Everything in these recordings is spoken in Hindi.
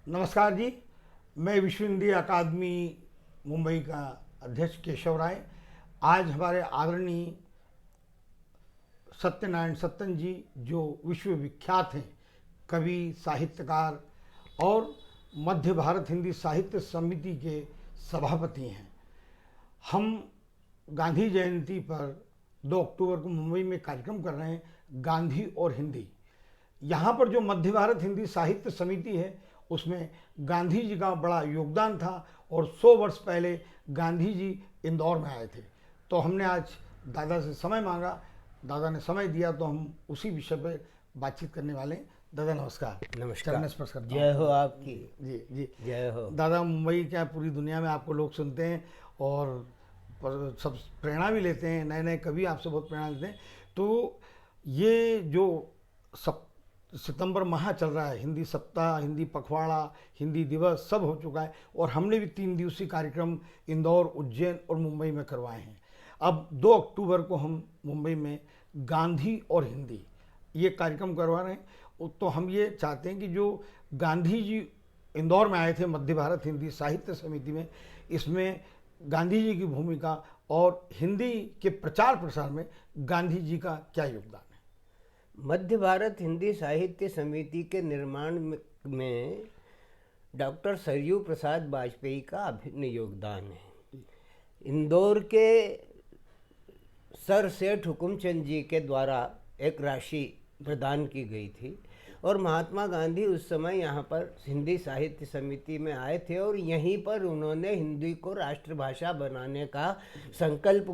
नमस्कार जी। मैं विश्व हिंदी अकादमी मुंबई का अध्यक्ष केशव राय। आज हमारे आदरणीय सत्यनारायण सत्तन जी, जो विश्व विख्यात हैं कवि, साहित्यकार और मध्य भारत हिंदी साहित्य समिति के सभापति हैं। हम गांधी जयंती पर 2 अक्टूबर को मुंबई में कार्यक्रम कर रहे हैं, गांधी और हिंदी। यहाँ पर जो मध्य भारत हिंदी साहित्य समिति है उसमें गांधी जी का बड़ा योगदान था और 100 वर्ष पहले गांधी जी इंदौर में आए थे। तो हमने आज दादा से समय मांगा, दादा ने समय दिया, तो हम उसी विषय पर बातचीत करने वाले हैं। दादा नमस्कार। नमस्कार। चरण स्पर्श करता हूं। जय हो आपकी। जी जी जय हो। दादा, मुंबई क्या पूरी दुनिया में आपको लोग सुनते हैं और सब प्रेरणा भी लेते हैं, नए नए कवि आपसे बहुत प्रेरणा लेते हैं। तो ये जो सितंबर माह चल रहा है, हिंदी सप्ताह, हिंदी पखवाड़ा, हिंदी दिवस सब हो चुका है और हमने भी 3 दिवसीय कार्यक्रम इंदौर, उज्जैन और मुंबई में करवाए हैं। अब 2 अक्टूबर को हम मुंबई में गांधी और हिंदी ये कार्यक्रम करवा रहे हैं। तो हम ये चाहते हैं कि जो गांधी जी इंदौर में आए थे मध्य भारत हिंदी साहित्य समिति में, इसमें गांधी जी की भूमिका और हिंदी के प्रचार प्रसार में गांधी जी का क्या योगदान है। मध्य भारत हिंदी साहित्य समिति के निर्माण में डॉक्टर सरयू प्रसाद वाजपेयी का अभिन्न योगदान है। इंदौर के सर सेठ हुकुमचंद जी के द्वारा एक राशि प्रदान की गई थी और महात्मा गांधी उस समय यहाँ पर हिंदी साहित्य समिति में आए थे और यहीं पर उन्होंने हिंदी को राष्ट्रभाषा बनाने का संकल्प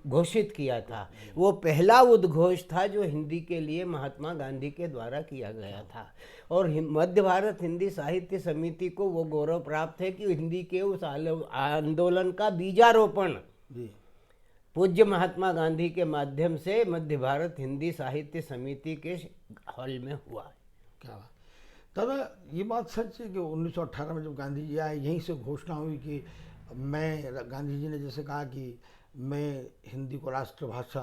घोषित किया था। वो पहला उद्घोष था जो हिंदी के लिए महात्मा गांधी के द्वारा किया गया था और मध्य भारत हिंदी साहित्य समिति को वो गौरव प्राप्त है कि हिंदी के उस आंदोलन का बीजारोपण पूज्य महात्मा गांधी के माध्यम से मध्य भारत हिंदी साहित्य समिति के हॉल में हुआ। क्या बात दादा, ये बात सच है कि 1918 में जब गांधी जी आए, यहीं से घोषणा हुई कि गांधी जी ने जैसे कहा कि मैं हिंदी को राष्ट्रभाषा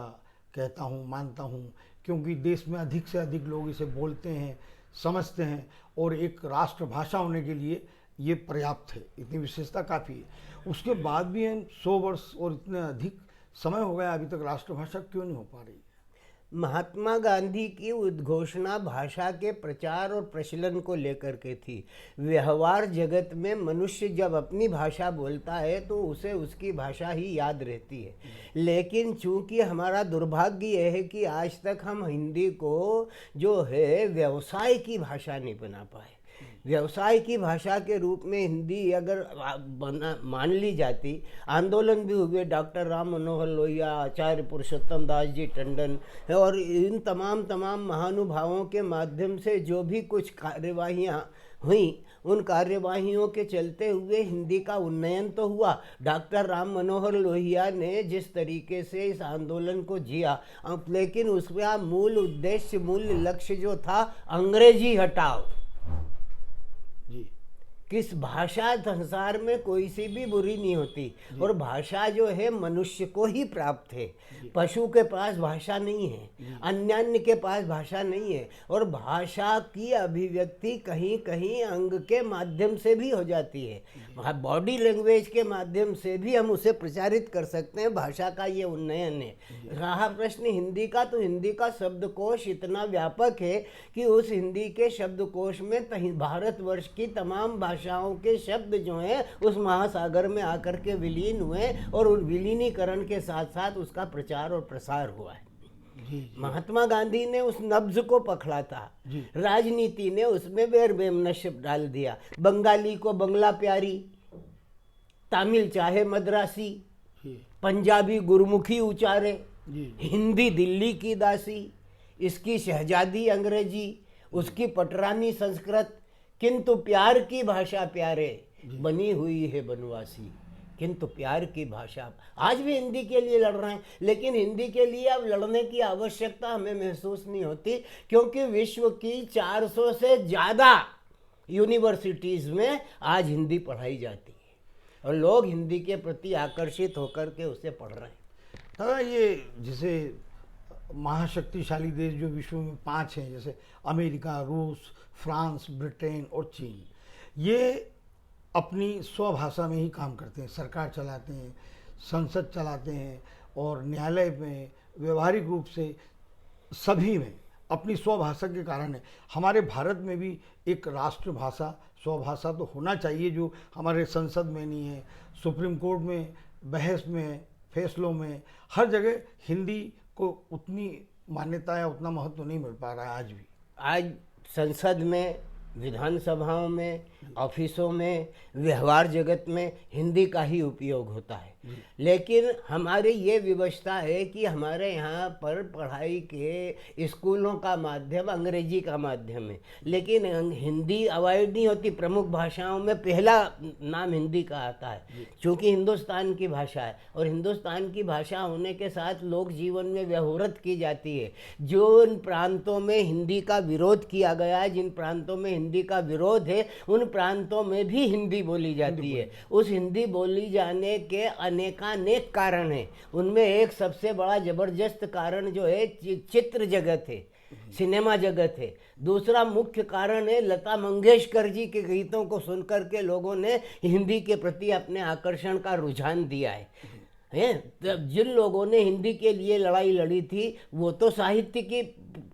कहता हूँ, मानता हूँ, क्योंकि देश में अधिक से अधिक लोग इसे बोलते हैं, समझते हैं और एक राष्ट्रभाषा होने के लिए ये पर्याप्त है, इतनी विशेषता काफ़ी है। उसके बाद भी हम 100 वर्ष और इतने अधिक समय हो गया, अभी तक राष्ट्रभाषा क्यों नहीं हो पा रही। महात्मा गांधी की उद्घोषणा भाषा के प्रचार और प्रचलन को लेकर के थी। व्यवहार जगत में मनुष्य जब अपनी भाषा बोलता है तो उसे उसकी भाषा ही याद रहती है, लेकिन चूंकि हमारा दुर्भाग्य यह है कि आज तक हम हिंदी को जो है व्यवसाय की भाषा नहीं बना पाए। व्यवसाय की भाषा के रूप में हिंदी अगर मान ली जाती, आंदोलन भी हुए, डॉक्टर राम मनोहर लोहिया, आचार्य पुरुषोत्तम दास जी टंडन और इन तमाम महानुभावों के माध्यम से जो भी कुछ कार्यवाहियाँ हुई, उन कार्यवाहियों के चलते हुए हिंदी का उन्नयन तो हुआ। डॉक्टर राम मनोहर लोहिया ने जिस तरीके से इस आंदोलन को जिया, लेकिन उसका मूल उद्देश्य, मूल लक्ष्य जो था, अंग्रेजी हटाओ। किस भाषा संसार में कोई सी भी बुरी नहीं होती और भाषा जो है मनुष्य को ही प्राप्त है। पशु के पास भाषा नहीं है, अन्य के पास भाषा नहीं है और भाषा की अभिव्यक्ति कहीं कहीं अंग के माध्यम से भी हो जाती है। बॉडी लैंग्वेज के माध्यम से भी हम उसे प्रचारित कर सकते हैं। भाषा का ये उन्नयन है। रहा प्रश्न हिंदी का, तो हिंदी का शब्दकोश इतना व्यापक है कि उस हिंदी के शब्दकोश में भारतवर्ष की तमाम भाषाओं के शब्द जो हैं उस महासागर में आकर के विलीन हुए और उन विलीनीकरण के साथ साथ उसका प्रचार और प्रसार हुआ है। महात्मा गांधी ने उस नब्ज को पकड़ा था, राजनीति ने उसमें बेरबेमनश डाल दिया। बंगाली को बंगला प्यारी, तमिल चाहे मद्रासी, पंजाबी गुरमुखी उचारे, हिंदी दिल्ली की दासी, इसकी शहजादी अंग्रेजी, उसकी पटरानी संस्कृत, किंतु प्यार की भाषा प्यारे, बनी हुई है बनवासी। किंतु प्यार की भाषा, आज भी हिंदी के लिए लड़ रहे हैं, लेकिन हिंदी के लिए अब लड़ने की आवश्यकता हमें महसूस नहीं होती, क्योंकि विश्व की 400 से ज़्यादा यूनिवर्सिटीज़ में आज हिंदी पढ़ाई जाती है और लोग हिंदी के प्रति आकर्षित होकर के उसे पढ़ रहे हैं। दादा, ये जैसे महाशक्तिशाली देश जो विश्व में 5 हैं, जैसे अमेरिका, रूस, फ्रांस, ब्रिटेन और चीन, ये अपनी स्वभाषा में ही काम करते हैं, सरकार चलाते हैं, संसद चलाते हैं और न्यायालय में व्यवहारिक रूप से सभी में अपनी स्वभाषा के कारण है। हमारे भारत में भी एक राष्ट्रभाषा स्वभाषा तो होना चाहिए, जो हमारे संसद में नहीं है, सुप्रीम कोर्ट में बहस में फैसलों में हर जगह हिंदी को उतनी मान्यता या उतना महत्व नहीं मिल पा रहा है आज भी। आज संसद में, विधानसभाओं में, ऑफिसों में, व्यवहार जगत में हिंदी का ही उपयोग होता है। लेकिन हमारी ये व्यवस्था है कि हमारे यहाँ पर पढ़ाई के स्कूलों का माध्यम अंग्रेजी का माध्यम है, लेकिन हिंदी अवॉइड नहीं होती। प्रमुख भाषाओं में पहला नाम हिंदी का आता है, क्योंकि हिंदुस्तान की भाषा है और हिंदुस्तान की भाषा होने के साथ लोक जीवन में व्यवहारत की जाती है। जो इन प्रांतों में हिंदी का विरोध किया गया है, जिन प्रांतों में हिंदी का विरोध है, उन प्रांतों में भी हिंदी बोली जाती है। उस हिंदी बोली जाने के अनेकानेक कारण हैं। उनमें एक सबसे बड़ा जबरदस्त कारण जो है चित्र जगत है, सिनेमा जगत है। दूसरा मुख्य कारण है लता मंगेशकर जी के गीतों को सुनकर के लोगों ने हिंदी के प्रति अपने आकर्षण का रुझान दिया है। तब जिन लोगों ने हिंदी के लिए लड़ाई लड़ी थी वो तो साहित्य की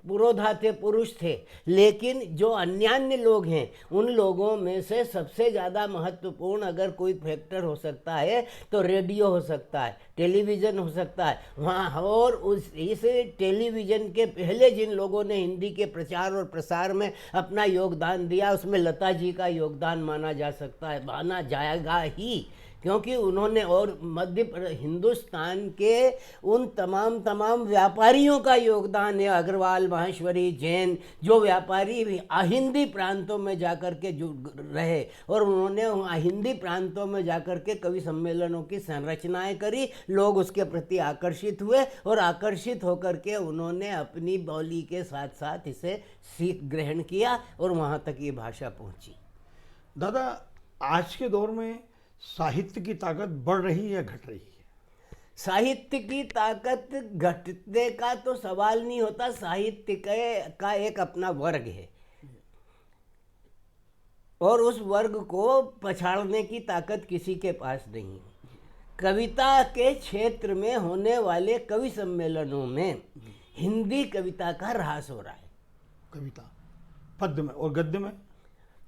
पुरोधा थे, पुरुष थे, लेकिन जो अन्यान्य लोग हैं उन लोगों में से सबसे ज़्यादा महत्वपूर्ण अगर कोई फैक्टर हो सकता है तो रेडियो हो सकता है, टेलीविज़न हो सकता है वहाँ। और इस टेलीविज़न के पहले जिन लोगों ने हिंदी के प्रचार और प्रसार में अपना योगदान दिया उसमें लता जी का योगदान माना जा सकता है, माना जाएगा ही, क्योंकि उन्होंने और हिंदुस्तान के उन तमाम व्यापारियों का योगदान है। अग्रवाल, माहेश्वरी, जैन जो व्यापारी हिंदी प्रांतों में जाकर के रहे और उन्होंने हिंदी प्रांतों में जाकर के कवि सम्मेलनों की संरचनाएं करी, लोग उसके प्रति आकर्षित हुए और आकर्षित होकर के उन्होंने अपनी बोली के साथ साथ इसे सीख ग्रहण किया और वहाँ तक ये भाषा पहुँची। दादा, आज के दौर में साहित्य की ताकत बढ़ रही है या घट रही है? साहित्य की ताकत घटने का तो सवाल नहीं होता। साहित्य का एक अपना वर्ग है और उस वर्ग को पछाड़ने की ताकत किसी के पास नहीं है। कविता के क्षेत्र में होने वाले कवि सम्मेलनों में हिंदी कविता का ह्रास हो रहा है। कविता, पद्य में और गद्य में,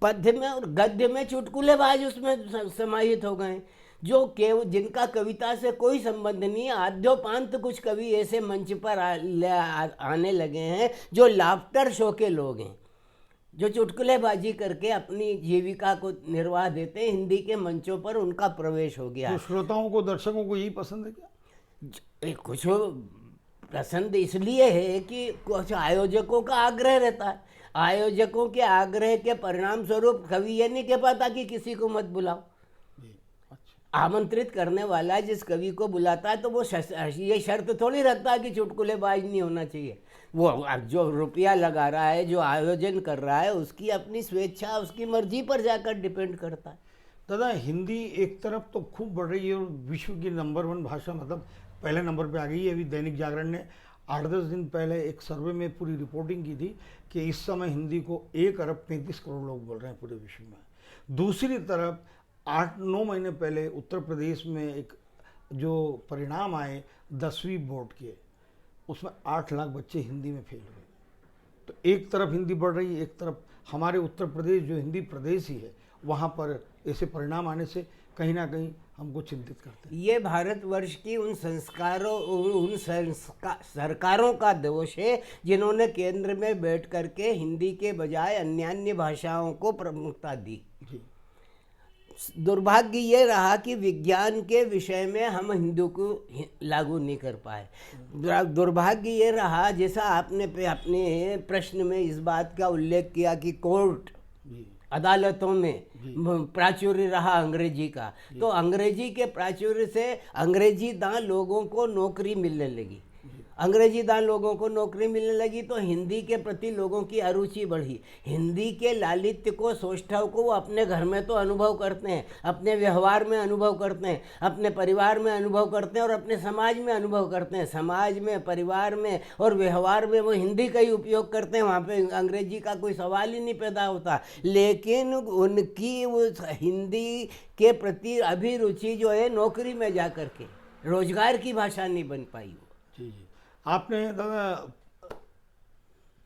पद्य में और गद्य में चुटकुलेबाज उसमें समाहित हो गए, जो जिनका कविता से कोई संबंध नहीं है। आद्योपांत कुछ कवि ऐसे मंच पर आने लगे हैं जो लाफ्टर शो के लोग हैं, जो चुटकुलेबाजी करके अपनी जीविका को निर्वाह देते हैं। हिंदी के मंचों पर उनका प्रवेश हो गया। तो श्रोताओं को, दर्शकों को यही पसंद है क्या? कुछ पसंद इसलिए है कि कुछ आयोजकों का आग्रह रहता है। आयोजकों के आग्रह के परिणाम स्वरूप कवि ये नहीं कह पाता कि किसी को मत बुलाओ। आमंत्रित करने वाला जिस कवि को बुलाता है तो वो ये शर्त थोड़ी रखता है कि चुटकुलेबाज नहीं होना चाहिए। वो जो रुपया लगा रहा है, जो आयोजन कर रहा है, उसकी अपनी स्वेच्छा, उसकी मर्जी पर जाकर डिपेंड करता है। दादा, हिंदी एक तरफ तो खूब बढ़ रही है और विश्व की नंबर 1 भाषा, मतलब पहले नंबर पे आ गई है। अभी दैनिक जागरण ने 8-10 दिन पहले एक सर्वे में पूरी रिपोर्टिंग की थी कि इस समय हिंदी को 1 अरब 35 करोड़ लोग बोल रहे हैं पूरे विश्व में। दूसरी तरफ 8-9 महीने पहले उत्तर प्रदेश में एक जो परिणाम आए 10वीं बोर्ड के, उसमें 8 लाख बच्चे हिंदी में फेल हुए। तो एक तरफ हिंदी बढ़ रही है, एक तरफ हमारे उत्तर प्रदेश जो हिंदी प्रदेश ही है वहाँ पर ऐसे परिणाम आने से कहीं ना कहीं हमको चिंतित करते हैं। ये भारतवर्ष की उन सरकारों का दोष है जिन्होंने केंद्र में बैठ करके हिंदी के बजाय अन्य भाषाओं को प्रमुखता दी। दुर्भाग्य ये रहा कि विज्ञान के विषय में हम हिंदी को लागू नहीं कर पाए। दुर्भाग्य ये रहा, जैसा आपने अपने प्रश्न में इस बात का उल्लेख किया कि कोर्ट अदालतों में प्राचुर्य रहा अंग्रेजी का, तो अंग्रेजी के प्राचुर्य से अंग्रेजी दां लोगों को नौकरी मिलने लगी। अंग्रेजीदान लोगों को नौकरी मिलने लगी तो हिंदी के प्रति लोगों की अरुचि बढ़ी। हिंदी के लालित्य को, सौष्ठव को वो अपने घर में तो अनुभव करते हैं, अपने व्यवहार में अनुभव करते हैं, अपने परिवार में अनुभव करते हैं और अपने समाज में अनुभव करते हैं। समाज में, परिवार में और व्यवहार में वो हिंदी का ही उपयोग करते हैं, वहाँ पे अंग्रेजी का कोई सवाल ही नहीं पैदा होता। लेकिन उनकी उस हिंदी के प्रति अभिरुचि जो है नौकरी में जा कर के रोजगार की भाषा नहीं बन पाई वो। जी जी। आपने दादा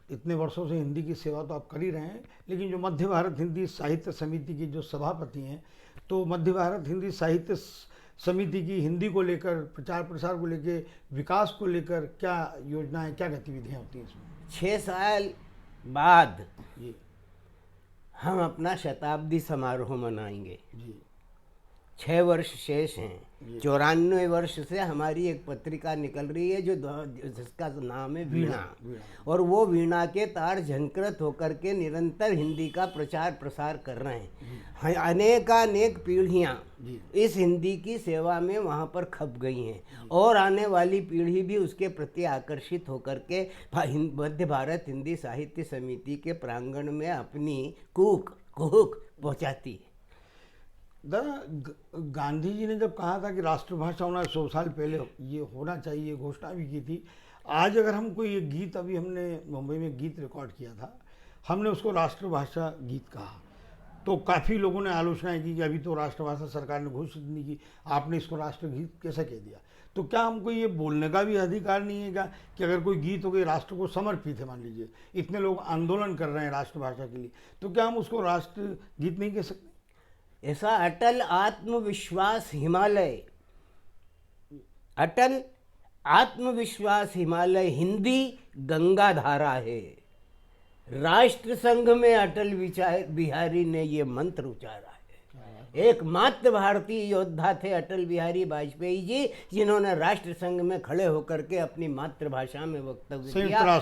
इतने वर्षों से हिंदी की सेवा तो आप कर ही रहे हैं, लेकिन जो मध्य भारत हिंदी साहित्य समिति की जो सभापति हैं, तो मध्य भारत हिंदी साहित्य समिति की हिंदी को लेकर, प्रचार प्रसार को लेकर, विकास को लेकर क्या योजनाएं, क्या गतिविधियां होती हैं इसमें? 6 साल बाद जी हम अपना शताब्दी समारोह मनाएंगे। जी 6 वर्ष शेष हैं। 94 वर्ष से हमारी एक पत्रिका निकल रही है जिसका नाम है वीणा, और वो वीणा के तार झंकृत होकर के निरंतर हिंदी का प्रचार प्रसार कर रहे हैं। अनेकानेक पीढ़ियाँ इस हिंदी की सेवा में वहाँ पर खप गई हैं और आने वाली पीढ़ी भी उसके प्रति आकर्षित होकर के मध्य भारत हिंदी साहित्य समिति के प्रांगण में अपनी कुहक पहुँचाती है। दादा गांधी जी ने जब कहा था कि राष्ट्रभाषा होना 100 साल पहले ये होना चाहिए, घोषणा भी की थी। आज अगर हम कोई एक गीत, अभी हमने मुंबई में गीत रिकॉर्ड किया था, हमने उसको राष्ट्रभाषा गीत कहा, तो काफ़ी लोगों ने आलोचनाएं की कि अभी तो राष्ट्रभाषा सरकार ने घोषित नहीं की, आपने इसको राष्ट्रगीत कैसे कह दिया। तो क्या हमको ये बोलने का भी अधिकार नहीं है क्या कि अगर कोई गीत हो गई राष्ट्र को समर्पित है, मान लीजिए इतने लोग आंदोलन कर रहे हैं राष्ट्रभाषा के लिए, तो क्या हम उसको राष्ट्रगीत नहीं कह सकते? ऐसा अटल आत्मविश्वास हिमालय, अटल आत्मविश्वास हिमालय हिंदी गंगा धारा है। राष्ट्र संघ में अटल बिहारी ने ये मंत्र उचारा है। एकमात्र भारतीय योद्धा थे अटल बिहारी वाजपेयी जी, जिन्होंने राष्ट्र संघ में खड़े होकर के अपनी मातृभाषा में वक्तव्य दिया।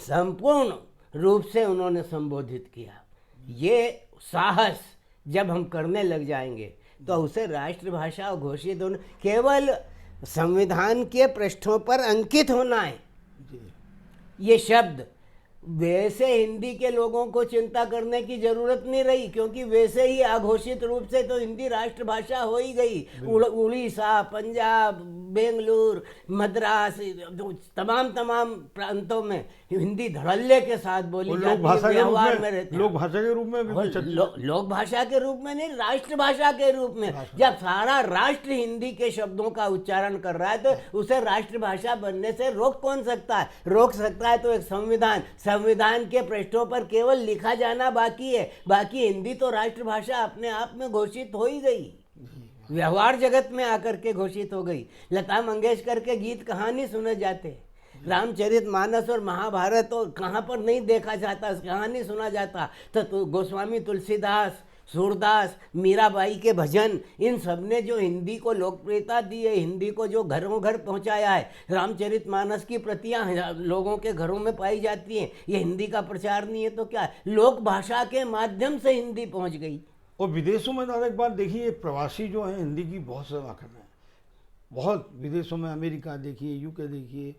संपूर्ण रूप से उन्होंने संबोधित किया। ये साहस जब हम करने लग जाएंगे तो उसे राष्ट्रभाषा घोषित होना केवल संविधान के पृष्ठों पर अंकित होना है। ये शब्द वैसे हिंदी के लोगों को चिंता करने की जरूरत नहीं रही, क्योंकि वैसे ही अघोषित रूप से तो हिंदी राष्ट्रभाषा हो ही गई। उड़ीसा, पंजाब, बेंगलुरु, मद्रास, तमाम प्रांतों में हिंदी धड़ल्ले के साथ बोली जाती है, व्यवहार में रहती है। लोक भाषा के रूप में लोक भाषा के रूप में नहीं, राष्ट्रभाषा के रूप में। जब सारा राष्ट्र हिंदी के शब्दों का उच्चारण कर रहा है तो उसे राष्ट्रभाषा बनने से रोक कौन सकता है? रोक सकता है तो एक संविधान के पृष्ठों पर केवल लिखा जाना बाकी है। बाकी हिंदी तो राष्ट्रभाषा अपने आप में घोषित हो ही गई, व्यवहार जगत में आकर के घोषित हो गई। लता मंगेशकर के गीत कहाँ नहीं सुने जाते? रामचरितमानस और महाभारत और कहाँ पर नहीं देखा जाता, कहाँ नहीं सुना जाता? तो गोस्वामी तुलसीदास, सूरदास, मीराबाई के भजन, इन सब ने जो हिंदी को लोकप्रियता दी है, हिंदी को जो घरों घर पहुंचाया है। रामचरितमानस की प्रतियां लोगों के घरों में पाई जाती हैं। ये हिंदी का प्रचार नहीं है तो क्या है? लोक भाषा के माध्यम से हिंदी पहुंच गई। और विदेशों में दादा एक बात देखिए, प्रवासी जो हैं हिंदी की बहुत सेवा कर रहे हैं, बहुत विदेशों में, अमेरिका देखिए, यूके देखिए,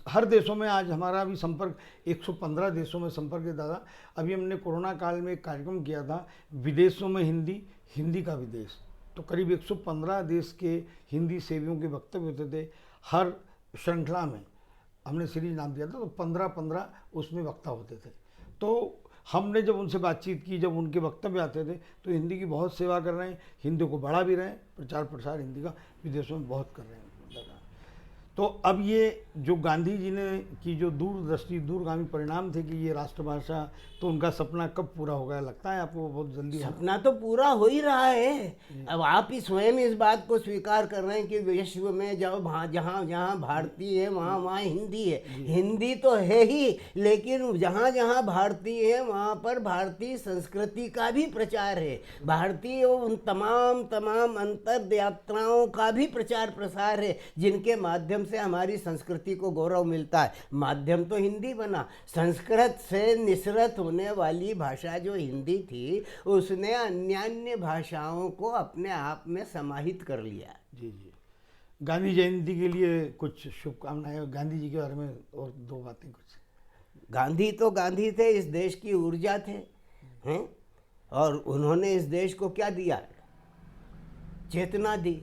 हर देशों में आज हमारा भी संपर्क 115 देशों में संपर्क है दादा। अभी हमने कोरोना काल में एक कार्यक्रम किया था, विदेशों में हिंदी का विदेश, तो करीब 115 देश के हिंदी सेवियों के वक्तव्य होते थे। हर श्रृंखला में हमने सीरीज नाम दिया था, तो 15-15 उसमें वक्ता होते थे। तो हमने जब उनसे बातचीत की, जब उनके वक्तव्य आते थे, तो हिंदी की बहुत सेवा कर रहे हैं, हिंदी को बढ़ा भी रहे हैं, प्रचार प्रसार हिंदी का विदेशों में बहुत कर रहे हैं दादा। तो अब ये जो गांधी जी ने की जो दूरदृष्टि, दूरगामी परिणाम थे कि ये राष्ट्रभाषा, तो उनका सपना कब पूरा होगा? लगता है आपको बहुत जल्दी? सपना तो पूरा हो ही रहा है। अब आप ही स्वयं इस बात को स्वीकार कर रहे हैं कि विश्व में जब जहाँ जहाँ भारतीय है वहाँ हिंदी है। हिंदी तो है ही, लेकिन जहाँ जहाँ भारतीय है वहाँ पर भारतीय संस्कृति का भी प्रचार है। भारतीय उन तमाम अंतर यात्राओं का भी प्रचार प्रसार है, जिनके माध्यम से हमारी संस्कृति को गौरव मिलता है। माध्यम तो हिंदी बना। संस्कृत से निसृत होने वाली भाषा जो हिंदी थी, उसने अन्यान्य भाषाओं को अपने आप में समाहित कर लिया। जी जी। गांधी जयंती के लिए कुछ शुभकामनाएं, गांधी जी के बारे में और दो बातें कुछ। गांधी तो गांधी थे, इस देश की ऊर्जा थे, हैं? और उन्होंने इस देश को क्या दिया? चेतना दी,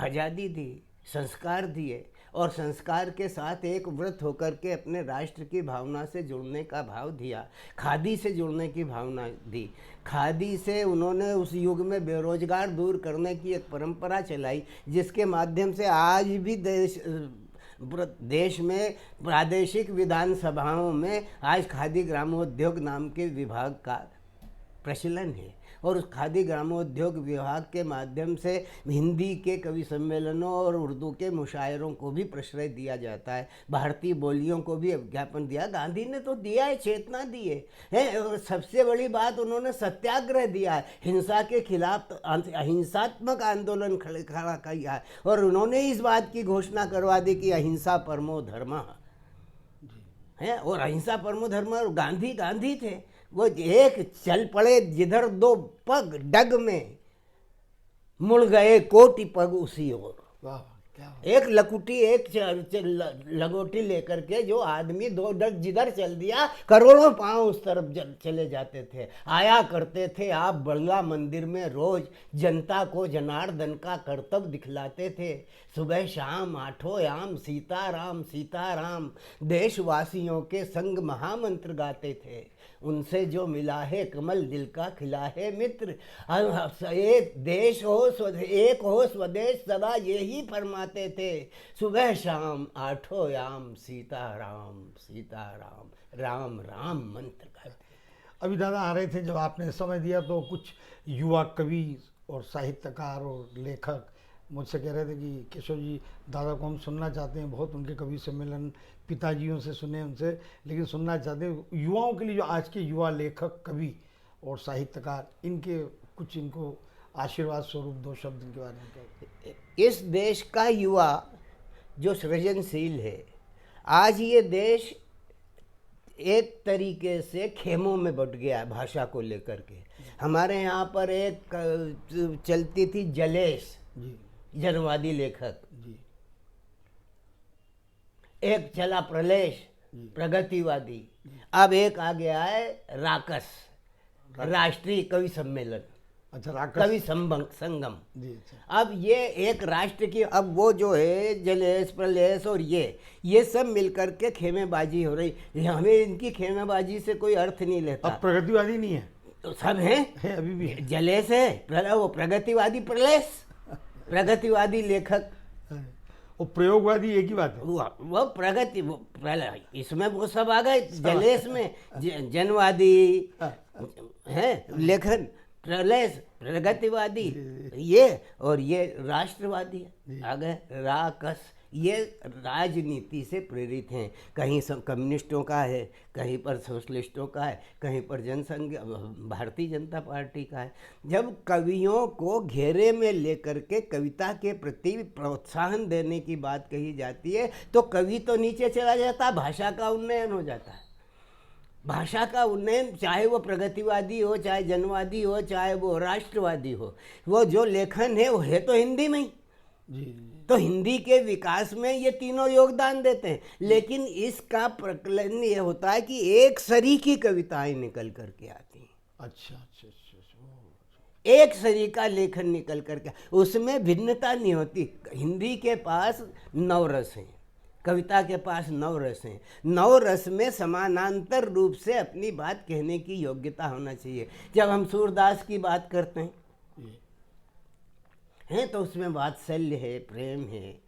आज़ादी दी, संस्कार दिए, और संस्कार के साथ एक व्रत होकर के अपने राष्ट्र की भावना से जुड़ने का भाव दिया, खादी से जुड़ने की भावना दी। खादी से उन्होंने उस युग में बेरोजगार दूर करने की एक परंपरा चलाई, जिसके माध्यम से आज भी देश में प्रादेशिक विधानसभाओं में आज खादी ग्रामोद्योग नाम के विभाग का प्रचलन है। और उस खादी ग्रामोद्योग विभाग के माध्यम से हिंदी के कवि सम्मेलनों और उर्दू के मुशायरों को भी प्रश्रय दिया जाता है, भारतीय बोलियों को भी विज्ञापन दिया। गांधी ने तो दिया है, चेतना दी है। और सबसे बड़ी बात, उन्होंने सत्याग्रह दिया है, हिंसा के खिलाफ अहिंसात्मक आंदोलन खड़ा किया है, और उन्होंने इस बात की घोषणा करवा दी कि अहिंसा परमो धर्मः है। और अहिंसा परमो धर्म, गांधी गांधी थे। वो एक चल पड़े जिधर दो पग डग में, मुड़ गए कोटि पग उसी ओर। वाह, क्या एक लकुटी, एक लगोटी लेकर के जो आदमी दो डग जिधर चल दिया, करोड़ों पांव उस तरफ चले जाते थे। आया करते थे आप बिरला मंदिर में रोज, जनता को जनार्दन का कर्तव्य दिखलाते थे। सुबह शाम आठों याम सीताराम सीताराम, देशवासियों के संग महामंत्र गाते थे। उनसे जो मिला है कमल दिल का खिला है मित्र। एक देश हो एक हो स्वदेश सदा यही फरमाते थे। सुबह शाम आठों याम सीताराम सीताराम, राम राम मंत्र गाते। अभी दादा आ रहे थे, जब आपने समय दिया तो कुछ युवा कवि और साहित्यकार और लेखक मुझसे कह रहे थे कि केशव जी, दादा को हम सुनना चाहते हैं, बहुत उनके कवि सम्मेलन पिताजियों से सुने उनसे, लेकिन सुनना चाहते हैं युवाओं के लिए, जो आज के युवा लेखक कवि और साहित्यकार, इनके कुछ इनको आशीर्वाद स्वरूप दो शब्द इनके बारे में कहें। इस देश का युवा जो सृजनशील है, आज ये देश एक तरीके से खेमों में बट गया है भाषा को लेकर के। हमारे यहाँ पर एक चलती थी जलेश जी, जनवादी लेखक, जी, एक चला प्रलेश प्रगतिवादी, अब एक आ गया है राकस, राष्ट्रीय कवि सम्मेलन, अच्छा, राकस कवि संगम। जी, अच्छा, अब ये एक राष्ट्र की, अब वो जो है जलेश प्रलेश और ये सब मिलकर के खेमेबाजी हो रही। हमें इनकी खेमेबाजी से कोई अर्थ नहीं लेता। अब प्रगतिवादी नहीं है, तो सब हैं, है अभी भी है। जलेश है, वो प्रगतिवादी प्रलेश, प्रगतिवादी लेखक, वो प्रयोगवादी एक ही बात है। वो प्रगति, वो इसमें वो सब आ गए। जलेश में जनवादी है लेखन, प्रलेश प्रगतिवादी, ये और ये राष्ट्रवादी आ गए राकस। ये राजनीति से प्रेरित हैं, कहीं कम्युनिस्टों का है, कहीं पर सोशलिस्टों का है, कहीं पर जनसंघ भारतीय जनता पार्टी का है। जब कवियों को घेरे में लेकर के कविता के प्रति प्रोत्साहन देने की बात कही जाती है, तो कवि तो नीचे चला जाता है, भाषा का उन्नयन हो जाता है। भाषा का उन्नयन, चाहे वो प्रगतिवादी हो, चाहे जनवादी हो, चाहे वो राष्ट्रवादी हो, वो जो लेखन है वो है तो हिंदी में ही। जी, तो हिंदी के विकास में ये तीनों योगदान देते हैं। लेकिन इसका प्रकलन ये होता है कि एक सरी की कविताएं निकल करके आती हैं, अच्छा अच्छा अच्छा एक सरी का लेखन निकल करके, उसमें भिन्नता नहीं होती। हिंदी के पास 9 रस हैं, कविता के पास 9 रस हैं। 9 रस में समानांतर रूप से अपनी बात कहने की योग्यता होना चाहिए। जब हम सूरदास की बात करते हैं तो उसमें वात्सल्य है, प्रेम है,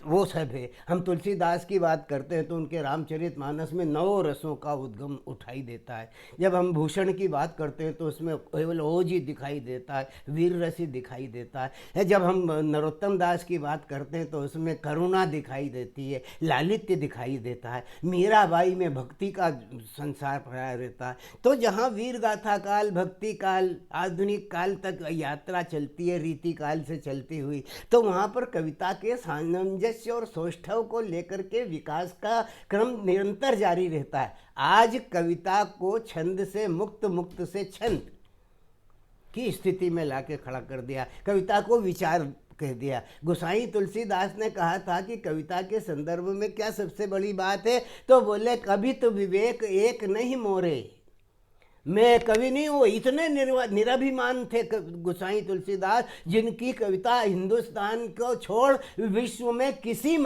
वो सब है। हम तुलसीदास की बात करते हैं तो उनके रामचरितमानस में 9 रसों का उद्गम उठाई देता है। जब हम भूषण की बात करते हैं तो उसमें केवल ओज ही दिखाई देता है, वीर रसी दिखाई देता है। जब हम नरोत्तम दास की बात करते हैं तो उसमें करुणा दिखाई देती है, लालित्य दिखाई देता है। मीराबाई में भक्ति का संसार फैला रहता है। तो जहाँ वीर गाथा काल, भक्ति काल, आधुनिक काल तक यात्रा चलती है, रीति काल से चलती हुई, तो वहाँ पर कविता के सामंजस्य और सौष्ठव को लेकर के विकास का क्रम निरंतर जारी रहता है। आज कविता को छंद से मुक्त से छंद की स्थिति में लाके खड़ा कर दिया। कविता को विचार कह दिया। गोसाई तुलसीदास ने कहा था कि कविता के संदर्भ में क्या सबसे बड़ी बात है, तो बोले कभी तो विवेक एक नहीं मोरे, मैं कवि नहीं हूँ। इतने निराभिमान थे गोसाई तुलसीदास, जिनकी कविता हिंदुस्तान को छोड़ विश्व में किसी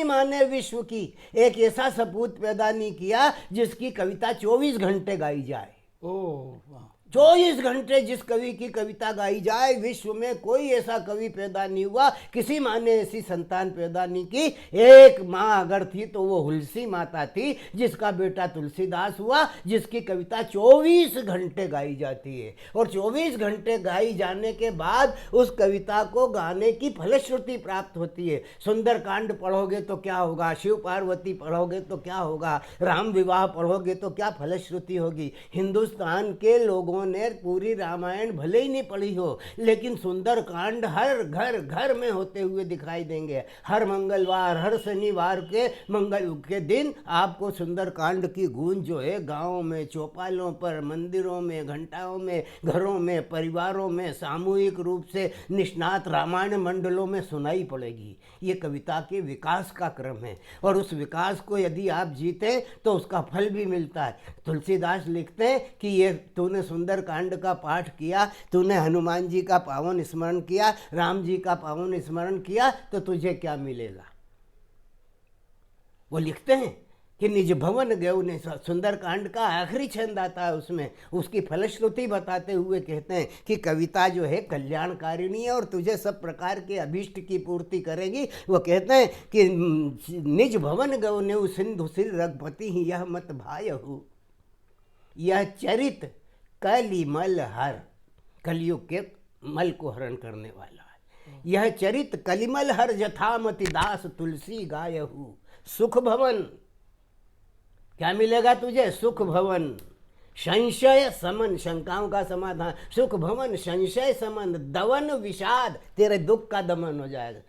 माँ ने विश्व की एक ऐसा सपूत पैदा नहीं किया जिसकी कविता 24 घंटे गाई जाए। ओह वाह। 24 घंटे जिस कवि की कविता गाई जाए, विश्व में कोई ऐसा कवि पैदा नहीं हुआ, किसी माँ ने ऐसी संतान पैदा नहीं की। एक माँ अगर थी तो वो हुलसी माता थी, जिसका बेटा तुलसीदास हुआ, जिसकी कविता 24 घंटे गाई जाती है। और 24 घंटे गाई जाने के बाद उस कविता को गाने की फलश्रुति प्राप्त होती है। सुंदरकांड पढ़ोगे तो क्या होगा, शिव पार्वती पढ़ोगे तो क्या होगा, राम विवाह पढ़ोगे तो क्या फलश्रुति होगी। हिंदुस्तान के लोगों ने पूरी रामायण भले ही नहीं पढ़ी हो, लेकिन सुंदरकांड हर घर में होते हुए दिखाई देंगे। हर मंगलवार, हर शनिवार के दिन आपको सुंदरकांड की गूंज जो है गांवों में, चौपालों पर, मंदिरों में, घंटाओं में, घरों में, परिवारों में सामूहिक रूप से निष्णात रामायण मंडलों में सुनाई पड़ेगी। ये कविता के विकास का क्रम है, और उस विकास को यदि आप जीते तो उसका फल भी मिलता है। तुलसीदास लिखते हैं कि ये तूने सुंदरकांड का पाठ किया, तूने हनुमान जी का पावन स्मरण किया, राम जी का पावन स्मरण किया, तो तुझे क्या मिलेगा। वो लिखते हैं कि निज भवन गयो ने, सुंदरकांड का आखिरी छंद आता है, उसमें उसकी फलश्रुति बताते हुए कहते हैं कि कविता जो है कल्याणकारिणी है और तुझे सब प्रकार के अभीष्ट की पूर्ति करेगी। वो कहते हैं कि निज भवन गयो ने सिंधु सिर रघुपति ही यह मत भायहु, यह चरित कलिमल हर, कलयुग के मल को हरण करने वाला है। यह चरित कलिमल हर जथामति दास तुलसी गायहु, सुख भवन, क्या मिलेगा तुझे, सुख भवन, संशय समन, शंकाओं का समाधान, सुख भवन, संशय समन, दवन विषाद, तेरे दुख का दमन हो जाएगा।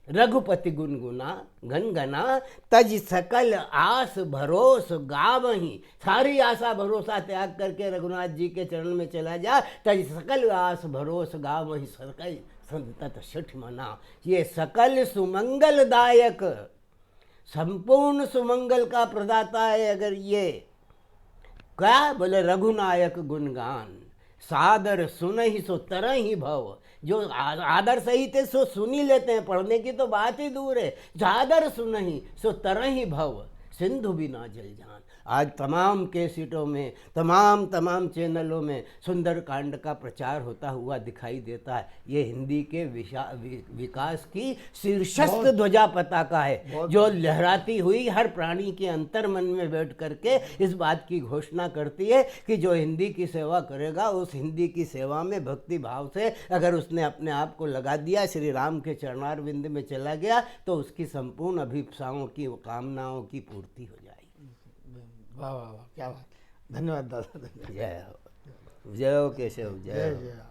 रघुपति गुनगुना घनघना, तज सकल आस भरोस गावही, सारी आशा भरोसा त्याग करके रघुनाथ जी के चरण में चला जा। तज सकल आस भरोस गावही, सकल संतत सुठ मना। ये सकल सुमंगलदायक, संपूर्ण सुमंगल का प्रदाता है। अगर ये क्या बोले, रघुनायक गुणगान, सादर सुनहि सो तरहि भव। जो आदर सहित है सो सुनी लेते हैं, पढ़ने की तो बात ही दूर है। सादर सुनहि सो तरहि भव, सिंधु बिना जल जान। आज तमाम कैसेटों में, तमाम चैनलों में सुंदरकांड का प्रचार होता हुआ दिखाई देता है। ये हिंदी के विकास की शीर्षस्थ ध्वजा पताका है, जो लहराती हुई हर प्राणी के अंतर मन में बैठ करके इस बात की घोषणा करती है कि जो हिंदी की सेवा करेगा, उस हिंदी की सेवा में भक्ति भाव से अगर उसने अपने आप को लगा दिया, श्री राम के चरणारविंद में चला गया, तो उसकी संपूर्ण अभिप्साओं की, कामनाओं की पूर्ति हो जाएगी। वाह वाह वाह, क्या बात। धन्यवाद दादा, जय हो, जय हो केशव, जय हो।